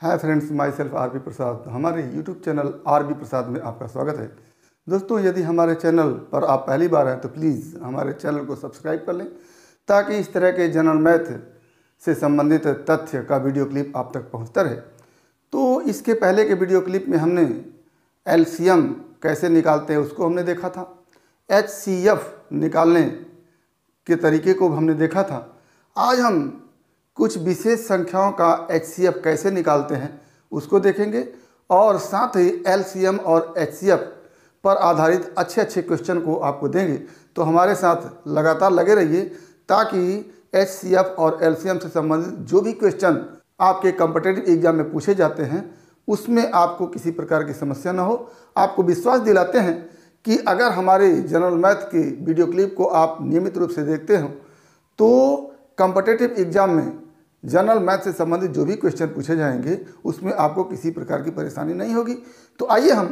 हाय friends, myself R B Prasad. हमारे YouTube channel R B Prasad में आपका स्वागत है। दोस्तों, यदि हमारे चैनल पर आप पहली बार हैं तो प्लीज़ हमारे चैनल को सब्सक्राइब कर लें ताकि इस तरह के जनरल मैथ से संबंधित तथ्य का वीडियो क्लिप आप तक पहुंचता रहे। तो इसके पहले के वीडियो क्लिप में हमने एलसीएम कैसे निकालते हैं उसको हमने देखा था। एचसीएफ निकालने के तरीके को हमने देखा था। आज हम कुछ विशेष संख्याओं का एचसीएफ कैसे निकालते हैं उसको देखेंगे और साथ ही एलसीएम और एचसीएफ पर आधारित अच्छे अच्छे क्वेश्चन को आपको देंगे। तो हमारे साथ लगातार लगे रहिए ताकि एचसीएफ और एलसीएम से संबंधित जो भी क्वेश्चन आपके कॉम्पिटिटिव एग्जाम में पूछे जाते हैं उसमें आपको किसी प्रकार की समस्या ना हो। आपको विश्वास दिलाते हैं कि अगर हमारे जनरल मैथ के वीडियो क्लिप को आप नियमित रूप से देखते हो तो कॉम्पिटिटिव एग्जाम में जनरल मैथ से संबंधित जो भी क्वेश्चन पूछे जाएंगे उसमें आपको किसी प्रकार की परेशानी नहीं होगी। तो आइए हम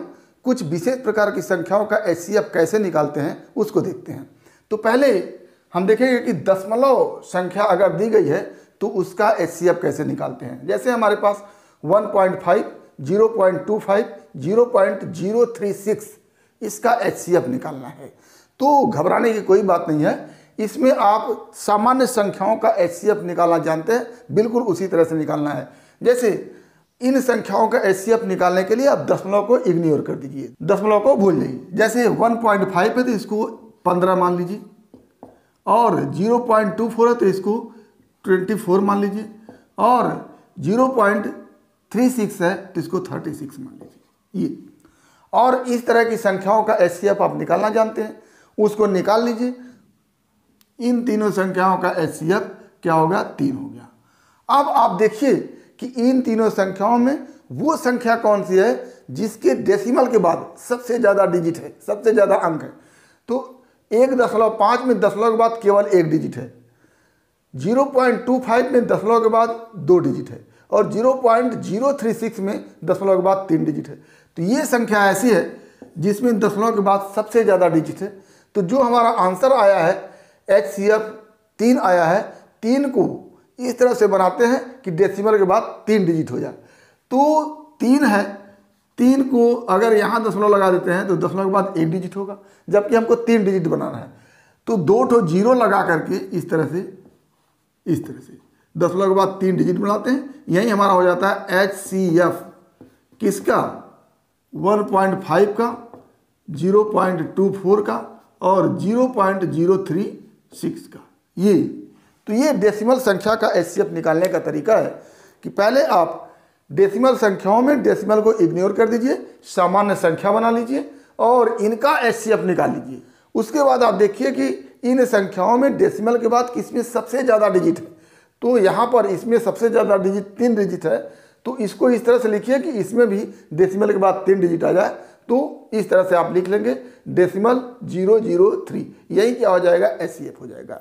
कुछ विशेष प्रकार की संख्याओं का एचसीएफ कैसे निकालते हैं उसको देखते हैं। तो पहले हम देखेंगे कि दशमलव संख्या अगर दी गई है तो उसका एचसीएफ कैसे निकालते हैं। जैसे हमारे पास 1.5, 0.25, 0.036 इसका एचसीएफ निकालना है। तो घबराने की कोई बात नहीं है, इसमें आप सामान्य संख्याओं का एचसीएफ निकालना जानते हैं, बिल्कुल उसी तरह से निकालना है। जैसे इन संख्याओं का एचसीएफ निकालने के लिए आप दशमलव को इग्नोर कर दीजिए, दशमलव को भूल जाइए। जैसे 1.5 है तो इसको 15 मान लीजिए, और 0.24 है तो इसको 24 मान लीजिए, और 0.36 है तो इसको 36 मान लीजिए। ये और इस तरह की संख्याओं का एचसीएफ आप निकालना जानते हैं, उसको निकाल लीजिए। इन तीनों संख्याओं का एचसीएफ क्या होगा? 3 हो गया। अब आप देखिए कि इन तीनों संख्याओं में वो संख्या कौन सी है जिसके डेसिमल के बाद सबसे ज़्यादा डिजिट है, सबसे ज़्यादा अंक है। तो 1.5 में दशमलव के बाद केवल 1 डिजिट है, 0.25 में दशमलव के बाद 2 डिजिट है, और 0.036 में दशमलव के बाद 3 डिजिट है। तो ये संख्या ऐसी है जिसमें दशमलव के बाद सबसे ज़्यादा डिजिट है। तो जो हमारा आंसर आया है एचसीएफ 3 आया है। 3 को इस तरह से बनाते हैं कि डेसिमल के बाद 3 डिजिट हो जाए। तो 3 है, 3 को अगर यहाँ दशमलव लगा देते हैं तो दशमलव के बाद 1 डिजिट होगा, जबकि हमको 3 डिजिट बनाना है। तो 2 ठो जीरो लगा करके इस तरह से दशमलव के बाद 3 डिजिट बनाते हैं। यही हमारा हो जाता है एचसीएफ किसका? 1.5 का, 0.24 का और 0.036 का। ये तो ये डेसिमल संख्या का एचसीएफ निकालने का तरीका है कि पहले आप डेसिमल संख्याओं में डेसिमल को इग्नोर कर दीजिए, सामान्य संख्या बना लीजिए और इनका एचसीएफ निकाल लीजिए। उसके बाद आप देखिए कि इन संख्याओं में डेसिमल के बाद किसमें सबसे ज़्यादा डिजिट है। तो यहाँ पर इसमें सबसे ज़्यादा डिजिट 3 डिजिट है। तो इसको इस तरह से लिखिए कि इसमें भी डेसिमल के बाद 3 डिजिट आ जाए। तो इस तरह से आप लिख लेंगे डेसिमल 003, यही क्या हो जाएगा? एचसीएफ हो जाएगा।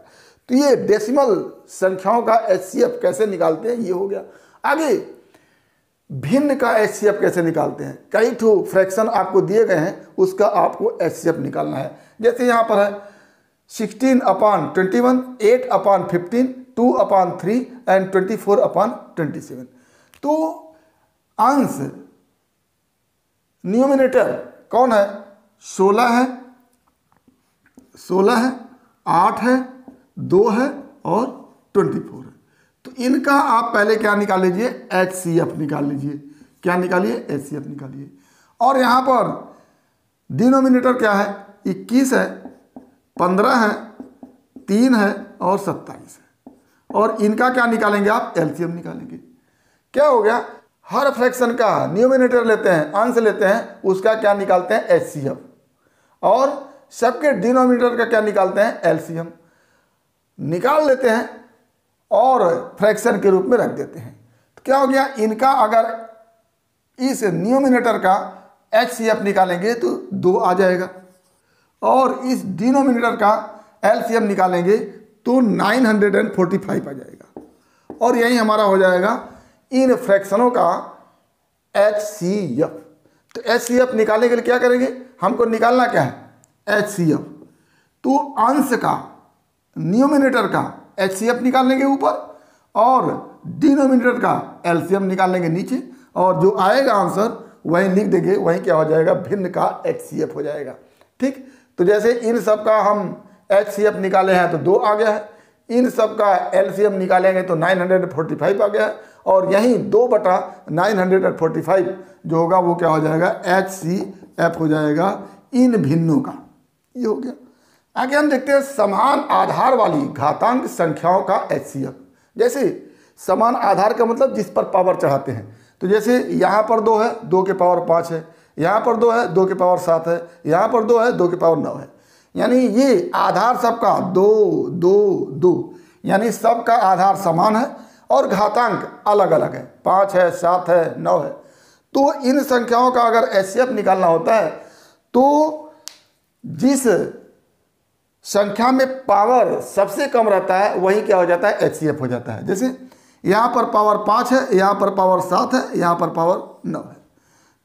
तो ये डेसिमल संख्याओं का एचसीएफ कैसे निकालते हैं ये हो गया। आगे भिन्न का एचसीएफ कैसे निकालते हैं। कई ठो फ्रैक्शन आपको दिए गए हैं, उसका आपको एचसीएफ निकालना है। जैसे यहाँ पर है 16/21, 8/15, 2/3 एंड 24/27। तो अंश न्यूमिनेटर कौन है? 16 है, 8 है, 2 है और 24 है। तो इनका आप पहले क्या निकाल लीजिए? एचसीएफ निकाल लीजिए। क्या निकालिए? एचसीएफ निकालिए। और यहाँ पर डिनोमिनेटर क्या है? 21 है, 15 है, 3 है और 27 है। और इनका क्या निकालेंगे आप? एलसीएम निकालेंगे। क्या हो गया? हर फ्रैक्शन का न्यूमिनेटर लेते हैं, अंश लेते हैं, उसका क्या निकालते हैं? एचसीएफ। और सबके डिनोमिनेटर का क्या निकालते हैं? एलसीएम निकाल लेते हैं और फ्रैक्शन के रूप में रख देते हैं। तो क्या हो गया? इनका अगर इस न्यूमिनेटर का एचसीएफ निकालेंगे तो 2 आ जाएगा, और इस डिनोमिनेटर का एलसीएम निकालेंगे तो 945 आ जाएगा। और यही हमारा हो जाएगा इन फ्रैक्शनों का एचसीएफ। तो एचसीएफ निकालने के लिए क्या करेंगे? हमको निकालना क्या है? एचसीएफ। तो अंश का न्यूमिनेटर का एचसीएफ निकाल लेंगे ऊपर और डिनोमिनेटर का एलसीएम निकाल लेंगे नीचे। और जो आएगा आंसर वहीं लिख देंगे, वहीं क्या हो जाएगा, भिन्न का HCF हो जाएगा। ठीक, तो जैसे इन सब का हम HCF निकाले हैं तो 2 आ गया है, इन सब का LCM निकालेंगे तो 945 आ गया है, और यहीं 2/945 जो होगा वो क्या हो जाएगा, HCF हो जाएगा इन भिन्नों का। ये हो गया। आगे हम देखते हैं समान आधार वाली घातांक संख्याओं का HCF। जैसे समान आधार का मतलब जिस पर पावर चढ़ाते हैं, तो जैसे यहाँ पर 2 है, 2 के पावर 5 है, यहाँ पर 2 है, 2 के पावर 7 है, यहाँ पर 2 है, 2 के पावर 9 है। यानी ये आधार सबका 2 2 2, यानी सबका आधार समान है और घातांक अलग अलग है, 5 है, 7 है, 9 है। तो इन संख्याओं का अगर HCF निकालना होता है तो जिस संख्या में पावर सबसे कम रहता है वही क्या हो जाता है, HCF हो जाता है। जैसे यहाँ पर पावर 5 है, यहाँ पर पावर 7 है, यहाँ पर पावर 9 है,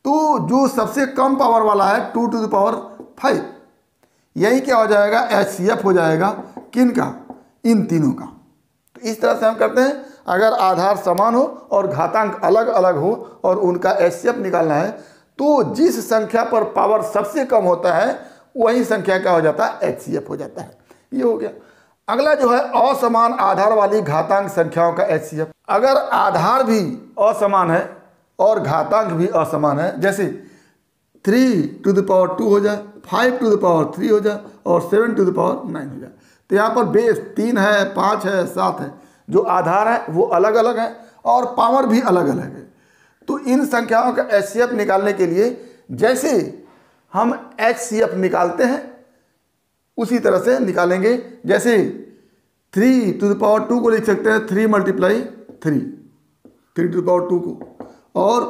तो जो सबसे कम पावर वाला है 2 टू द पावर 5, यही क्या हो जाएगा, HCF हो जाएगा किन का, इन तीनों का। तो इस तरह से हम करते हैं, अगर आधार समान हो और घातांक अलग अलग हो और उनका HCF निकालना है तो जिस संख्या पर पावर सबसे कम होता है वही संख्या क्या हो जाता है, HCF हो जाता है। ये हो गया। अगला जो है असमान आधार वाली घातांक संख्याओं का HCF। अगर आधार भी असमान है और घातांक भी असमान है, जैसे 3 टू द पावर 2 हो जाए, 5 टू द पावर 3 हो जाए और 7 टू द पावर 9 हो जाए, तो यहाँ पर बेस 3 है, 5 है, 7 है, जो आधार है वो अलग अलग है और पावर भी अलग अलग है। तो इन संख्याओं का HCF निकालने के लिए जैसे हम HCF निकालते हैं उसी तरह से निकालेंगे। जैसे 3 टू द पावर 2 को लिख सकते हैं 3 मल्टीप्लाई 3 टू द पावर 2 को, और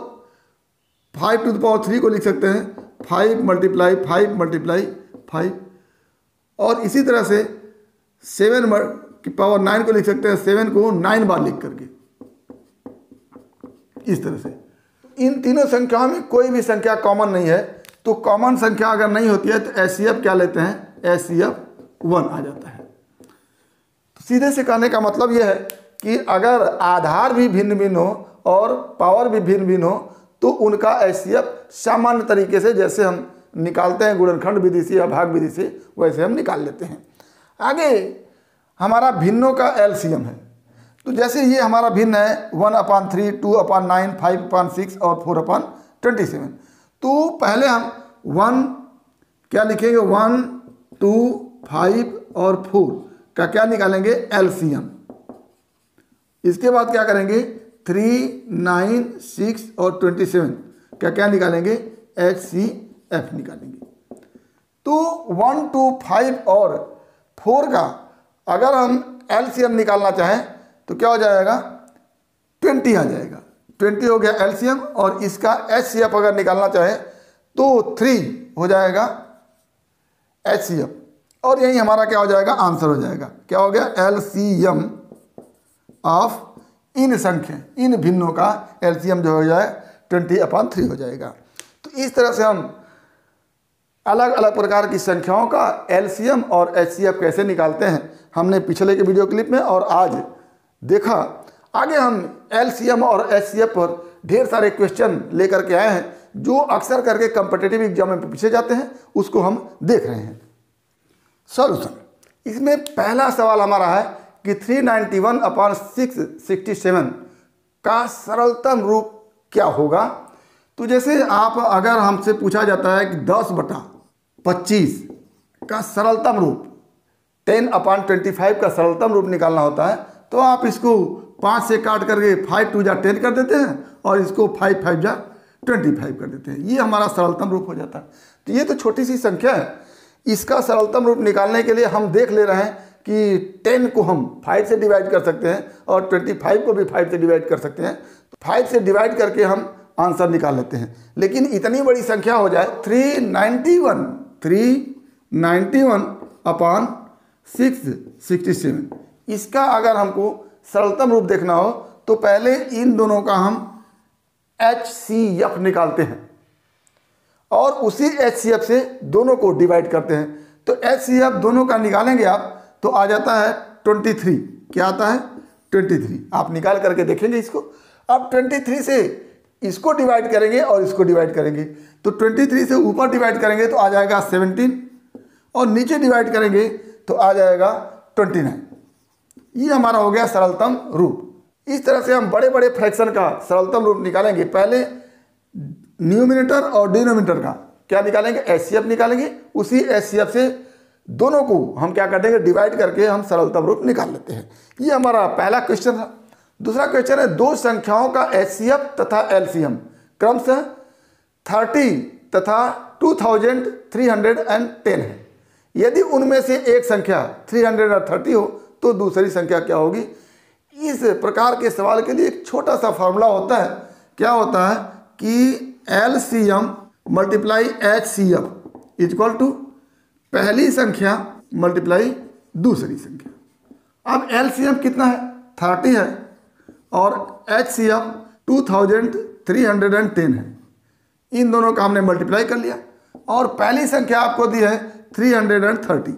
5 टू द पावर 3 को लिख सकते हैं 5 मल्टीप्लाई 5 मल्टीप्लाई 5, और इसी तरह से 7 की पावर 9 को लिख सकते हैं 7 को 9 बार लिख करके, इस तरह से। इन तीनों संख्याओं में कोई भी संख्या कॉमन नहीं है, तो कॉमन संख्या अगर नहीं होती है तो HCF क्या लेते हैं, HCF 1 आ जाता है। तो सीधे से कहने का मतलब यह है कि अगर आधार भी भिन्न भिन्न हो और पावर भी भिन्न भिन्न हो तो उनका HCF सामान्य तरीके से जैसे हम निकालते हैं गुणनखंड विधि से या भाग विधि से, वैसे हम निकाल लेते हैं। आगे हमारा भिन्नों का LCM है। तो जैसे ये हमारा भिन्न है 1/3, 2/9, 5/6 और 4/27। तो पहले हम 1 क्या लिखेंगे, 1 2 5 और 4 का क्या निकालेंगे, LCM। इसके बाद क्या करेंगे, 3 9 6 और 27 का क्या निकालेंगे, HCF निकालेंगे। तो 1 2 5 और 4 का अगर हम LCM निकालना चाहें तो क्या हो जाएगा, 20 आ जाएगा। 20 हो गया LCM, और इसका HCF अगर निकालना चाहे तो 3 हो जाएगा HCF, और यही हमारा क्या हो जाएगा, आंसर हो जाएगा। क्या हो गया, LCM ऑफ इन संख्या, इन भिन्नों का LCM जो हो जाए 20/3 हो जाएगा। तो इस तरह से हम अलग अलग प्रकार की संख्याओं का LCM और HCF कैसे निकालते हैं हमने पिछले के वीडियो क्लिप में और आज देखा। आगे हम LCM और HCF पर ढेर सारे क्वेश्चन लेकर के आए हैं जो अक्सर करके कॉम्पिटिटिव एग्जाम में पूछे जाते हैं, उसको हम देख रहे हैं। सॉल्यूशन, इसमें पहला सवाल हमारा है कि 391/667 का सरलतम रूप क्या होगा। तो जैसे आप अगर हमसे पूछा जाता है कि 10/25 का सरलतम रूप 10/25 का सरलतम रूप निकालना होता है, तो आप इसको 5 से काट करके 5 2 जा 10 कर देते हैं और इसको 5 5 जा 25 कर देते हैं। ये हमारा सरलतम रूप हो जाता है। तो ये तो छोटी सी संख्या है, इसका सरलतम रूप निकालने के लिए हम देख ले रहे हैं कि 10 को हम 5 से डिवाइड कर सकते हैं और 25 को भी 5 से डिवाइड कर सकते हैं। तो 5 से डिवाइड करके हम आंसर निकाल लेते हैं। लेकिन इतनी बड़ी संख्या हो जाए 391/667, इसका अगर हमको सरलतम रूप देखना हो तो पहले इन दोनों का हम HCF निकालते हैं और उसी HCF से दोनों को डिवाइड करते हैं। तो HCF दोनों का निकालेंगे आप तो आ जाता है 23। क्या आता है, 23। आप निकाल करके देखेंगे इसको। अब 23 से इसको डिवाइड करेंगे और इसको डिवाइड करेंगे, तो 23 से ऊपर डिवाइड करेंगे तो आ जाएगा 17 और नीचे डिवाइड करेंगे तो आ जाएगा 29। ये हमारा हो गया सरलतम रूप। इस तरह से हम बड़े बड़े फ्रैक्शन का सरलतम रूप निकालेंगे। पहले न्यूमिनेटर और डिनोमिनेटर का क्या निकालेंगे, एचसीएफ निकालेंगे। उसी एचसीएफ से दोनों को हम क्या कर देंगे, डिवाइड करके हम सरलतम रूप निकाल लेते हैं। ये हमारा पहला क्वेश्चन था। दूसरा क्वेश्चन है, दो संख्याओं का एचसीएफ तथा एलसीएम क्रमशः 30 तथा 2310 है। यदि उनमें से एक संख्या 330 हो तो दूसरी संख्या क्या होगी। इस प्रकार के सवाल के लिए एक छोटा सा फॉर्मूला होता है। क्या होता है कि LCM multiply HCF equal to पहली संख्या मल्टीप्लाई दूसरी संख्या। अब एलसीएम कितना है, 30 है और एचसीएफ 2310 है। इन दोनों का हमने मल्टीप्लाई कर लिया और पहली संख्या आपको दी है 330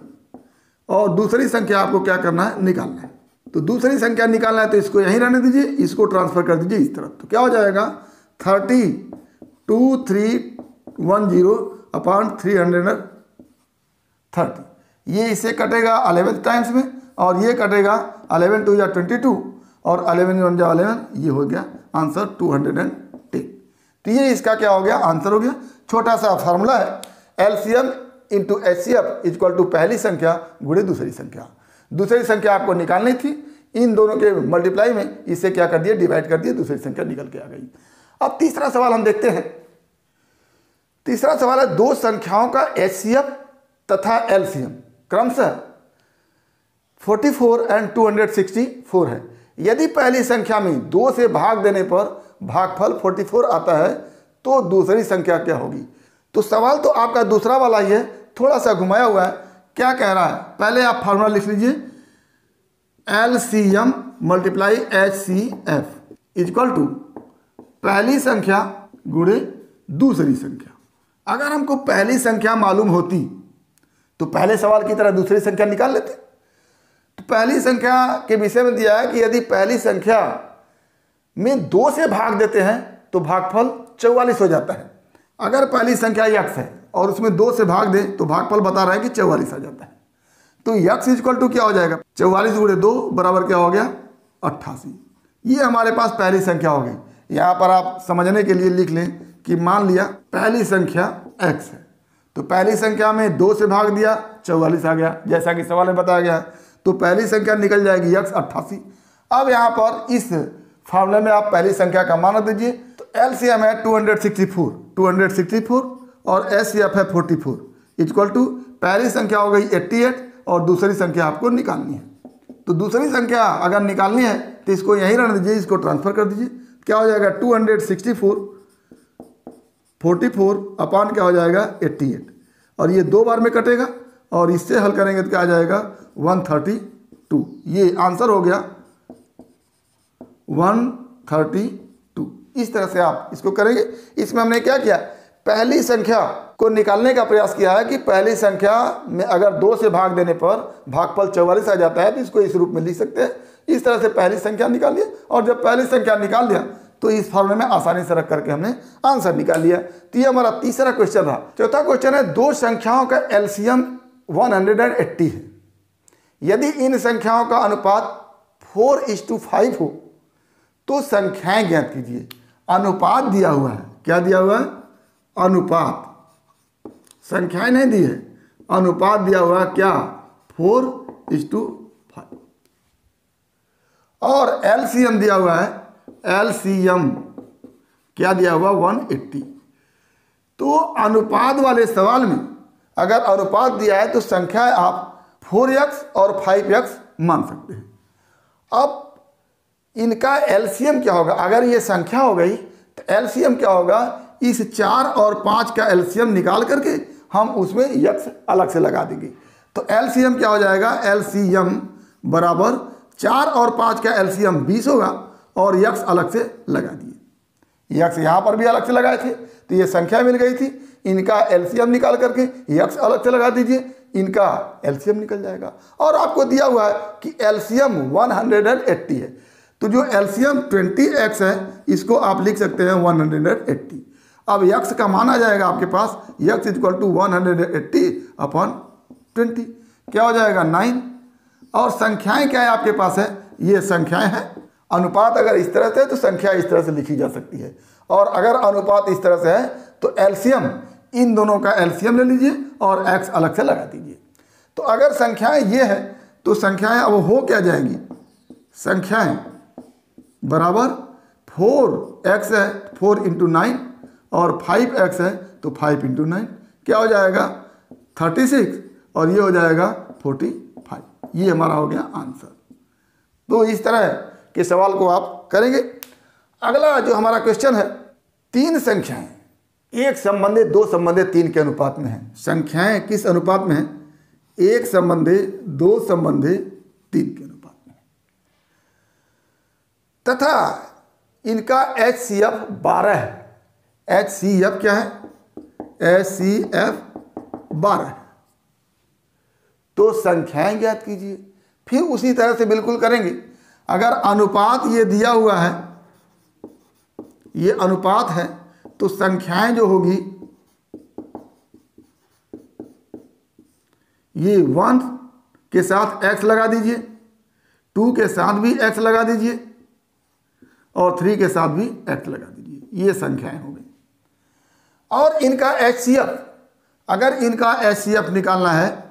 और दूसरी संख्या आपको क्या करना है, निकालना है। तो दूसरी संख्या निकालना है तो इसको यहीं रहने दीजिए, इसको ट्रांसफर कर दीजिए इस तरफ। तो क्या हो जाएगा 32310/330। ये इससे कटेगा 11 टाइम्स में और ये कटेगा 11 2 या 22 और 11 1 जा 11। ये हो गया आंसर 210। तो ये इसका क्या हो गया, आंसर हो गया। छोटा सा फार्मूला है, LCM into HCF equal to पहली संख्या गुणे दूसरी संख्या। दूसरी संख्या आपको निकालनी थी, इन दोनों के मल्टीप्लाई में इसे क्या कर दिया, डिवाइड कर दिया, दूसरी संख्या निकल के आ गई। अब तीसरा सवाल हम देखते हैं। तीसरा सवाल है, दो संख्याओं का एचसीएफ तथा एलसीएम क्रमशः 44 और 264 है। यदि पहली संख्या में 2 से भाग देने पर भागफल 44 आता है तो दूसरी संख्या क्या होगी। तो सवाल तो आपका दूसरा वाला ही है, थोड़ा सा घुमाया हुआ है। क्या कह रहा है, पहले आप फार्मूला लिख लीजिए, LCM multiply HCF equal to पहली संख्या गुणे दूसरी संख्या। अगर हमको पहली संख्या मालूम होती तो पहले सवाल की तरह दूसरी संख्या निकाल लेते। तो पहली संख्या के विषय में दिया है कि यदि पहली संख्या में 2 से भाग देते हैं तो भागफल 44 हो जाता है। अगर पहली संख्या यक्स है और उसमें 2 से भाग दें तो भागफल बता रहा है कि 44 आ जाता है। तो यक्स इक्वल टू क्या हो जाएगा, 44 गुणे 2 बराबर क्या हो गया, 88। ये हमारे पास पहली संख्या हो गई। यहाँ पर आप समझने के लिए लिख लें कि मान लिया पहली संख्या x है, तो पहली संख्या में 2 से भाग दिया 44 आ गया, जैसा कि सवाल में बताया गया है। तो पहली संख्या निकल जाएगी x 88। अब यहाँ पर इस फार्मूले में आप पहली संख्या का मान दीजिए। तो एलसीएम है 264 और एचसीएफ है 44 इक्वल टू पहली संख्या हो गई 88 और दूसरी संख्या आपको निकालनी है। तो दूसरी संख्या अगर निकालनी है तो इसको यहीं रहने दीजिए, इसको ट्रांसफर कर दीजिए। क्या हो जाएगा 264 अपान क्या हो जाएगा 88 और ये 2 बार में कटेगा और इससे हल करेंगे तो क्या आ जाएगा 132। ये आंसर हो गया 132। इस तरह से आप इसको करेंगे। इसमें हमने क्या किया, पहली संख्या को निकालने का प्रयास किया है कि पहली संख्या में अगर 2 से भाग देने पर भागफल 44 आ जाता है तो इसको इस रूप में लिख सकते हैं। इस तरह से पहली संख्या निकाल लिया और जब पहली संख्या निकाल लिया तो इस फॉर्मूले में आसानी से रख करके हमने आंसर निकाल लिया। तो ये हमारा तीसरा क्वेश्चन रहा। चौथा क्वेश्चन है, दो संख्याओं का एलसीएम 180 है। यदि इन संख्याओं का अनुपात 4:5 हो तो संख्याएं ज्ञात कीजिए। अनुपात दिया हुआ है, क्या दिया हुआ है, अनुपात, संख्याएं नहीं दी है, अनुपात दिया हुआ है क्या 4:5 और एलसीएम दिया हुआ है, एलसीएम क्या दिया हुआ 180। तो अनुपात वाले सवाल में अगर अनुपात दिया है तो संख्या आप 4x और 5x मान सकते हैं। अब इनका एलसीएम क्या होगा, अगर ये संख्या हो गई तो एलसीएम क्या होगा, इस 4 और 5 का एलसीएम निकाल करके हम उसमें x अलग से लगा देंगे। तो एलसीएम क्या हो जाएगा, एलसीएम बराबर 4 और 5 का एलसीएम 20 होगा और x अलग से लगा दिए। x यहाँ पर भी अलग से लगाए थे तो ये संख्या मिल गई थी, इनका एलसीएम निकाल करके x अलग से लगा दीजिए, इनका एलसीएम निकल जाएगा। और आपको दिया हुआ है कि एलसीएम 180 है। तो जो एलसीएम 20x है इसको आप लिख सकते हैं 180। अब x का मान आ जाएगा आपके पास, x इक्वल टू 180/20, क्या हो जाएगा 9। और संख्याएं क्या है आपके पास है, ये संख्याएं हैं। अनुपात अगर इस तरह से है तो संख्या इस तरह से लिखी जा सकती है, और अगर अनुपात इस तरह से है तो एलसीएम, इन दोनों का एलसीएम ले लीजिए और x अलग से लगा दीजिए। तो अगर संख्याएं ये है तो संख्याएं अब हो क्या जाएंगी, संख्याएं बराबर 4x है 4 × 9 और 5x है तो 5 × 9, क्या हो जाएगा 36 और ये हो जाएगा 45। ये हमारा हो गया आंसर। तो इस तरह के सवाल को आप करेंगे। अगला जो हमारा क्वेश्चन है, 3 संख्याएं एक संबंधी 2 संबंधी 3 के अनुपात में हैं। संख्याएं किस अनुपात में हैं, 1 संबंधी 2 संबंधी 3 के अनुपात में, तथा इनका HCF 12 है। HCF क्या है, HCF 12 है। तो संख्याएं ज्ञात कीजिए। फिर उसी तरह से बिल्कुल करेंगे। अगर अनुपात ये दिया हुआ है, ये अनुपात है, तो संख्याएं जो होगी ये 1 के साथ x लगा दीजिए, 2 के साथ भी x लगा दीजिए और 3 के साथ भी x लगा दीजिए। ये संख्याएं हो गई। और इनका HCF, अगर इनका HCF निकालना है,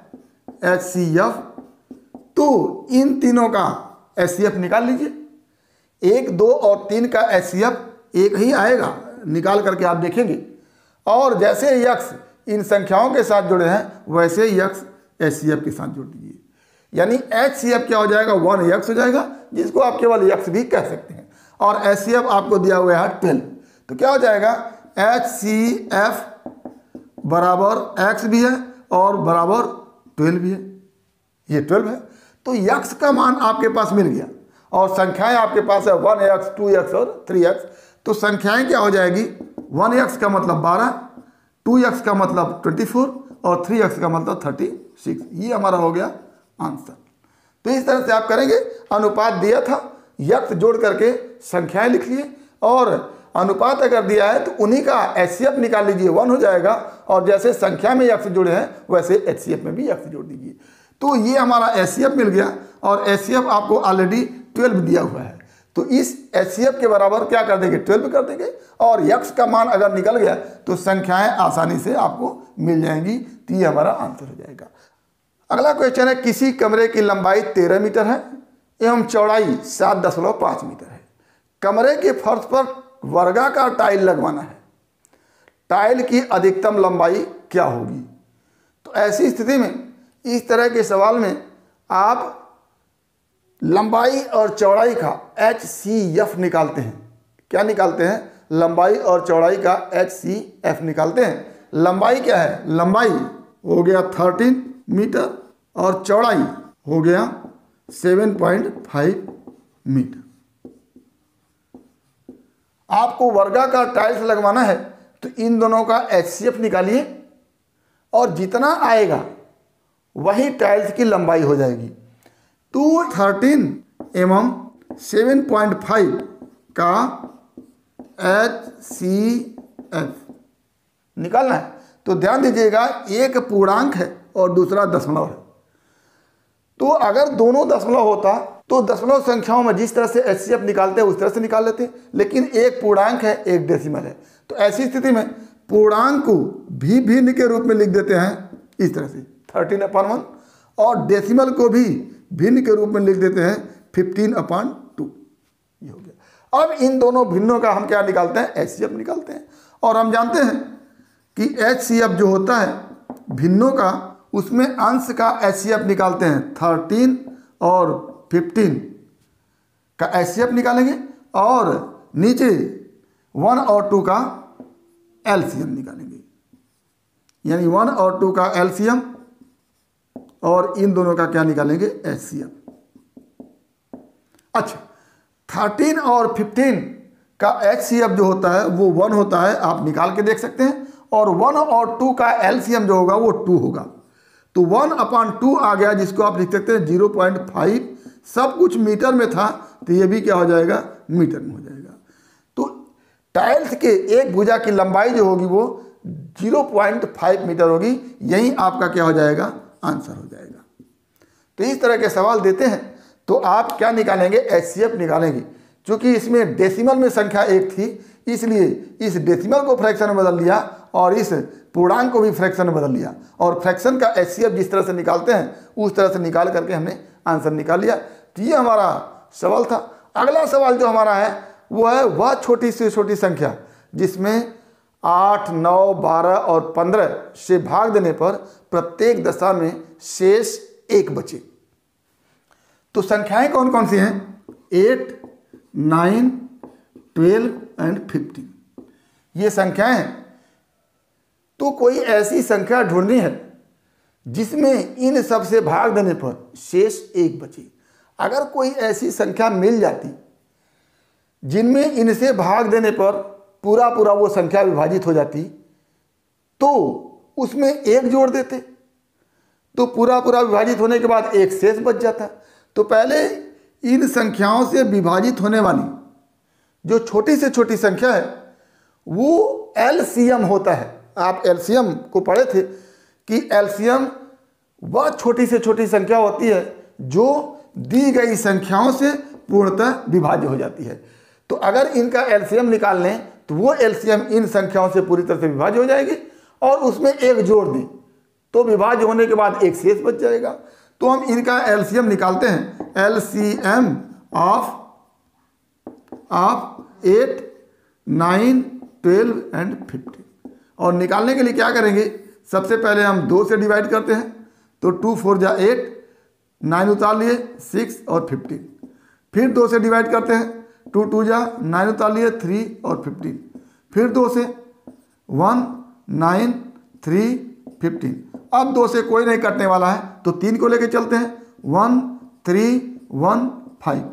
HCF, तो इन तीनों का HCF निकाल लीजिए। 1, 2 और 3 का HCF एक ही आएगा, निकाल करके आप देखेंगे। और जैसे x इन संख्याओं के साथ जुड़े हैं वैसे ही x HCF के साथ जोड़ दीजिए, यानी HCF क्या हो जाएगा 1x हो जाएगा, जिसको आप केवल x भी कह सकते हैं। और HCF आपको दिया हुआ है 12, तो क्या हो जाएगा HCF बराबर x भी है और बराबर 12 भी है, ये 12 है। तो x का मान आपके पास मिल गया और संख्याएं आपके पास है 1x, 2x और 3x। तो संख्याएं क्या हो जाएगी, 1x का मतलब 12, 2x का मतलब 24 और 3x का मतलब 36। ये हमारा हो गया आंसर। तो इस तरह से आप करेंगे। अनुपात दिया था, x जोड़ करके संख्याएं लिख लिए, और अनुपात अगर दिया है तो उन्हीं का HCF निकाल लीजिए, 1 हो जाएगा। और जैसे संख्या में x जुड़े हैं वैसे HCF में भी x जोड़ दीजिए। तो ये हमारा HCF मिल गया, और HCF आपको ऑलरेडी 12 दिया हुआ है। तो इस HCF के बराबर क्या कर देंगे, 12 कर देंगे। और x का मान अगर निकल गया तो संख्याएं आसानी से आपको मिल जाएंगी। तो ये हमारा आंसर हो जाएगा। अगला क्वेश्चन है, किसी कमरे की लंबाई 13 मीटर है एवं चौड़ाई 7.5 मीटर है। कमरे के फर्श पर वर्गाकार टाइल लगवाना है। टाइल की अधिकतम लंबाई क्या होगी। तो ऐसी स्थिति में इस तरह के सवाल में आप लंबाई और चौड़ाई का HCF निकालते हैं। क्या निकालते हैं, लंबाई और चौड़ाई का HCF निकालते हैं। लंबाई क्या है, लंबाई हो गया 13 मीटर और चौड़ाई हो गया 7.5 मीटर। आपको वर्गाकार टाइल्स लगवाना है तो इन दोनों का HCF निकालिए, और जितना आएगा वही टाइल्स की लंबाई हो जाएगी। तो 13 एवं 7.5 का HCF निकालना है। तो ध्यान दीजिएगा, एक पूर्णांक है और दूसरा दशमलव है। तो अगर दोनों दशमलव होता तो दशमलव संख्याओं में जिस तरह से HCF निकालते हैं उस तरह से निकाल लेते हैं, लेकिन एक पूर्णांक है एक डेसिमल है। तो ऐसी स्थिति में पूर्णांक को भी भिन्न के रूप में लिख देते हैं इस तरह से 13/1, और डेसिमल को भी भिन्न के रूप में लिख देते हैं 15/2। ये हो गया। अब इन दोनों भिन्नों का हम क्या निकालते हैं, HCF निकालते हैं। और हम जानते हैं कि HCF जो होता है भिन्नों का, उसमें अंश का HCF निकालते हैं 13 और 15 का HCF निकालेंगे, और नीचे 1 और 2 का LCM निकालेंगे, यानी 1 और 2 का LCM और इन दोनों का क्या निकालेंगे, HCF। अच्छा, 13 और 15 का HCF जो होता है वो 1 होता है, आप निकाल के देख सकते हैं। और 1 और 2 का LCM जो होगा वो 2 होगा। तो 1/2 आ गया, जिसको आप लिख सकते हैं 0.5। सब कुछ मीटर में था तो ये भी क्या हो जाएगा, मीटर में हो जाएगा। तो टाइल्स के एक भुजा की लंबाई जो होगी वो 0.5 मीटर होगी। यही आपका क्या हो जाएगा, आंसर हो जाएगा। तो इस तरह के सवाल देते हैं तो आप क्या निकालेंगे, एचसीएफ निकालेंगे। क्योंकि इसमें डेसिमल में संख्या 1 थी, इसलिए इस डेसिमल को फ्रैक्शन में बदल लिया और इस पूर्णांक को भी फ्रैक्शन में बदल लिया, और फ्रैक्शन का एचसीएफ जिस तरह से निकालते हैं उस तरह से निकाल करके हमने आंसर निकाल लिया। तो ये हमारा सवाल था। अगला सवाल जो हमारा है वो है वह छोटी से छोटी संख्या जिसमें 8, 9, 12 और 15 से भाग देने पर प्रत्येक दशा में शेष 1 बचे। तो संख्याएं कौन कौन सी हैं, 8, 9, 12 एंड 15 ये संख्याएं हैं। तो कोई ऐसी संख्या ढूंढनी है जिसमें इन सब से भाग देने पर शेष 1 बचे। अगर कोई ऐसी संख्या मिल जाती जिनमें इनसे भाग देने पर पूरा पूरा वो संख्या विभाजित हो जाती तो उसमें 1 जोड़ देते, तो पूरा पूरा विभाजित होने के बाद 1 शेष बच जाता। तो पहले इन संख्याओं से विभाजित होने वाली जो छोटी से छोटी संख्या है वो एलसीएम होता है। आप एलसीएम को पढ़े थे कि एलसीएम वह छोटी से छोटी संख्या होती है जो दी गई संख्याओं से पूर्णतः विभाज्य हो जाती है। तो अगर इनका एलसीएम निकाल लें तो वो एलसीएम इन संख्याओं से पूरी तरह से विभाज्य हो जाएगी और उसमें 1 जोड़ दें तो विभाज्य होने के बाद 1 शेष बच जाएगा। तो हम इनका एलसीएम निकालते हैं, एलसीएम ऑफ 8, 9, 12 एंड 15। और निकालने के लिए क्या करेंगे, सबसे पहले हम 2 से डिवाइड करते हैं तो 2 4 जा 8, 9 उतार लिए 6 और 15। फिर 2 से डिवाइड करते हैं, 2 2 जा 9 उतार लिए 3 और 15। फिर 2 से 1 9 3 15। अब 2 से कोई नहीं कटने वाला है तो 3 को लेके चलते हैं, 1 3 1 5।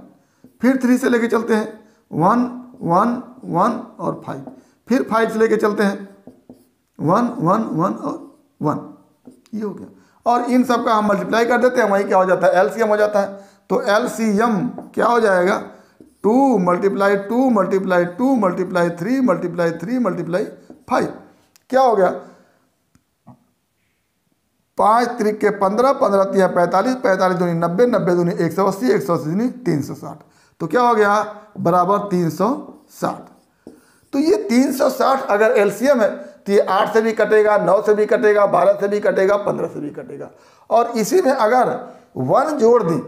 फिर 3 से लेके चलते हैं 1 1 1 और 5। फिर 5 से लेके चलते हैं 1 1 1 और 1। ये हो गया। और इन सब का हम मल्टीप्लाई कर देते हैं, वहीं क्या हो जाता है, एलसीएम हो जाता है। तो एलसीएम क्या हो जाएगा, 2 × 2 × 2 × 3 × 3 × 5। क्या हो गया, 5 3 के 15, 15 3 45, 45 दूनी 90, 90 दूनी 180, 180 दूनी 360। तो क्या हो गया, बराबर 360। तो ये 360 अगर एलसीएम है तो ये 8 से भी कटेगा, 9 से भी कटेगा, 12 से भी कटेगा, 15 से भी कटेगा। और इसी में अगर 1 जोड़ दें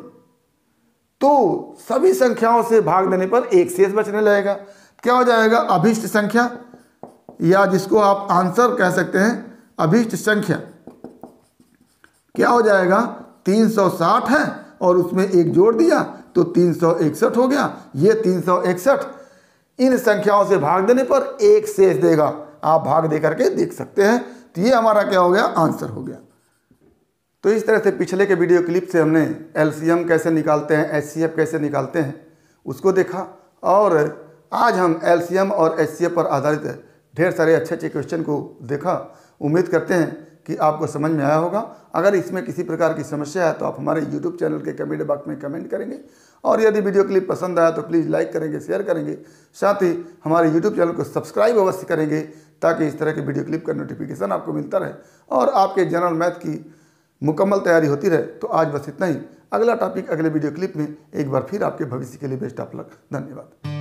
तो सभी संख्याओं से भाग देने पर 1 शेष बचने लगेगा। क्या हो जाएगा, अभिष्ट संख्या, या जिसको आप आंसर कह सकते हैं अभिष्ट संख्या, क्या हो जाएगा, 360 है और उसमें 1 जोड़ दिया तो 361 हो गया। ये 361 इन संख्याओं से भाग देने पर 1 शेष देगा। आप भाग दे करके देख सकते हैं। तो ये हमारा क्या हो गया, आंसर हो गया। तो इस तरह से पिछले के वीडियो क्लिप से हमने एलसीएम कैसे निकालते हैं, एचसीएफ कैसे निकालते हैं उसको देखा, और आज हम एलसीएम और एचसीएफ पर आधारित ढेर सारे अच्छे अच्छे क्वेश्चन को देखा। उम्मीद करते हैं कि आपको समझ में आया होगा। अगर इसमें किसी प्रकार की समस्या है तो आप हमारे YouTube चैनल के कमेंट बॉक्स में कमेंट करेंगे, और यदि वीडियो क्लिप पसंद आया तो प्लीज़ लाइक करेंगे, शेयर करेंगे, साथ ही हमारे YouTube चैनल को सब्सक्राइब अवश्य करेंगे ताकि इस तरह के वीडियो क्लिप का नोटिफिकेशन आपको मिलता रहे और आपके जनरल मैथ की मुकम्मल तैयारी होती रहे। तो आज बस इतना ही। अगला टॉपिक अगले वीडियो क्लिप में एक बार फिर आपके भविष्य के लिए बेस्ट ऑफ लक। धन्यवाद।